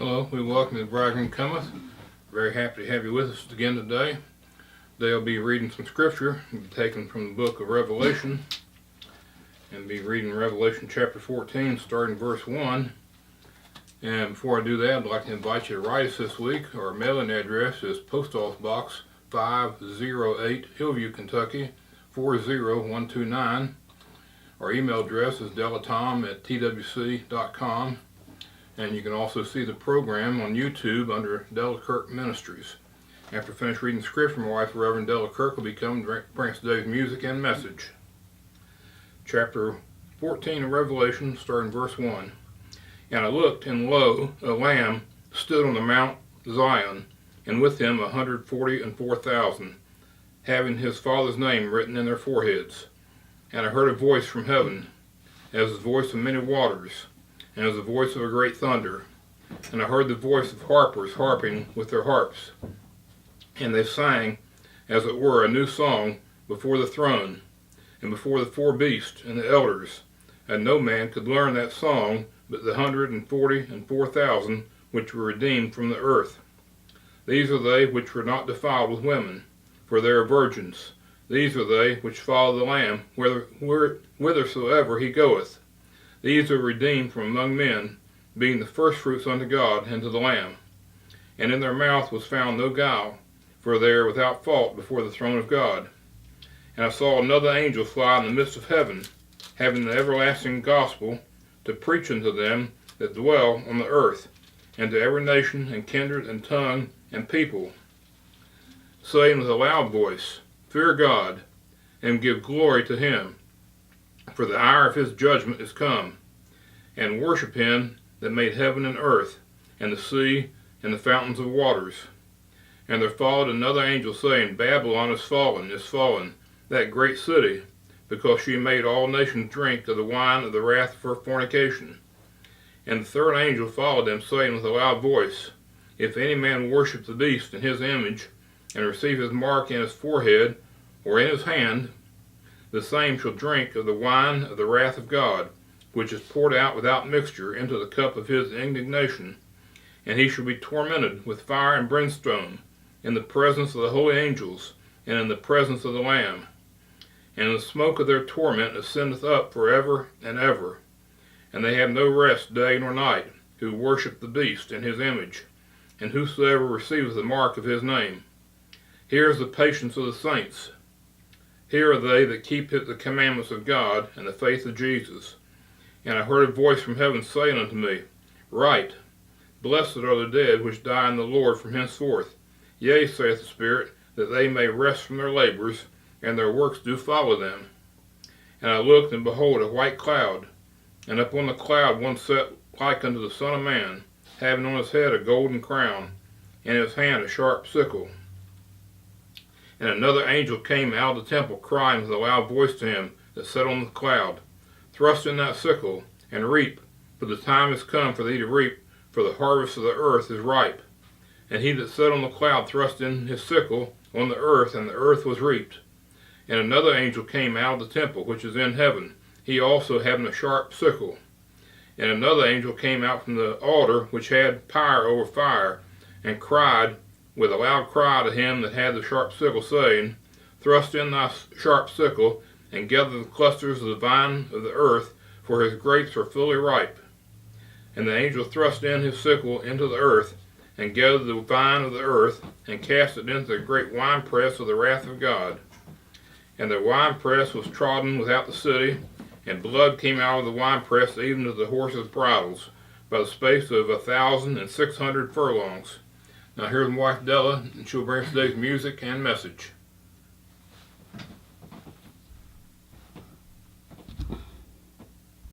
Hello, we welcome you to Brighton Cometh. Very happy to have you with us again today. Today I'll be reading some scripture taken from the book of Revelation, and be reading Revelation chapter 14, starting verse 1. And before I do that, I'd like to invite you to write us this week. Our mailing address is Post Office Box 508, Hillview, Kentucky 40129. Our email address is delatom@twc.com. And you can also see the program on YouTube under Della Kirk Ministries. After I finish reading scripture, my wife, Reverend Della Kirk, will be coming to bring us today's music and message. Chapter 14 of Revelation, starting verse 1. And I looked, and lo, a Lamb stood on the Mount Zion, and with him 144,000, having his Father's name written in their foreheads. And I heard a voice from heaven, as the voice of many waters, and as the voice of a great thunder. And I heard the voice of harpers harping with their harps. And they sang, as it were, a new song before the throne, and before the four beasts and the elders. And no man could learn that song but the 144,000 which were redeemed from the earth. These are they which were not defiled with women, for they are virgins. These are they which follow the Lamb whithersoever he goeth. These are redeemed from among men, being the firstfruits unto God and to the Lamb. And in their mouth was found no guile, for they are without fault before the throne of God. And I saw another angel fly in the midst of heaven, having the everlasting gospel, to preach unto them that dwell on the earth, and to every nation and kindred and tongue and people, saying with a loud voice, Fear God, and give glory to him, for the hour of his judgment is come, and worship him that made heaven and earth, and the sea, and the fountains of waters. And there followed another angel, saying, Babylon is fallen, that great city, because she made all nations drink of the wine of the wrath of her fornication. And the third angel followed them, saying with a loud voice, If any man worship the beast in his image, and receive his mark in his forehead, or in his hand, the same shall drink of the wine of the wrath of God, which is poured out without mixture into the cup of his indignation. And he shall be tormented with fire and brimstone, in the presence of the holy angels, and in the presence of the Lamb. And the smoke of their torment ascendeth up for ever and ever. And they have no rest day nor night, who worship the beast in his image, and whosoever receiveth the mark of his name. Here is the patience of the saints. Here are they that keep the commandments of God and the faith of Jesus. And I heard a voice from heaven saying unto me, Write, Blessed are the dead which die in the Lord from henceforth. Yea, saith the Spirit, that they may rest from their labors, and their works do follow them. And I looked, and behold, a white cloud, and upon the cloud one sat like unto the Son of Man, having on his head a golden crown, and in his hand a sharp sickle. And another angel came out of the temple, crying with a loud voice to him that sat on the cloud, Thrust in that sickle, and reap, for the time is come for thee to reap, for the harvest of the earth is ripe. And he that sat on the cloud thrust in his sickle on the earth, and the earth was reaped. And another angel came out of the temple which is in heaven, he also having a sharp sickle. And another angel came out from the altar which had pyre over fire, and cried with a loud cry to him that had the sharp sickle, saying, Thrust in thy sharp sickle, and gather the clusters of the vine of the earth, for his grapes are fully ripe. And the angel thrust in his sickle into the earth, and gathered the vine of the earth, and cast it into the great winepress of the wrath of God. And the winepress was trodden without the city, and blood came out of the winepress even to the horses' bridles, by the space of 1,600 furlongs. Now here's my wife Della, and she'll bring us today's music and message.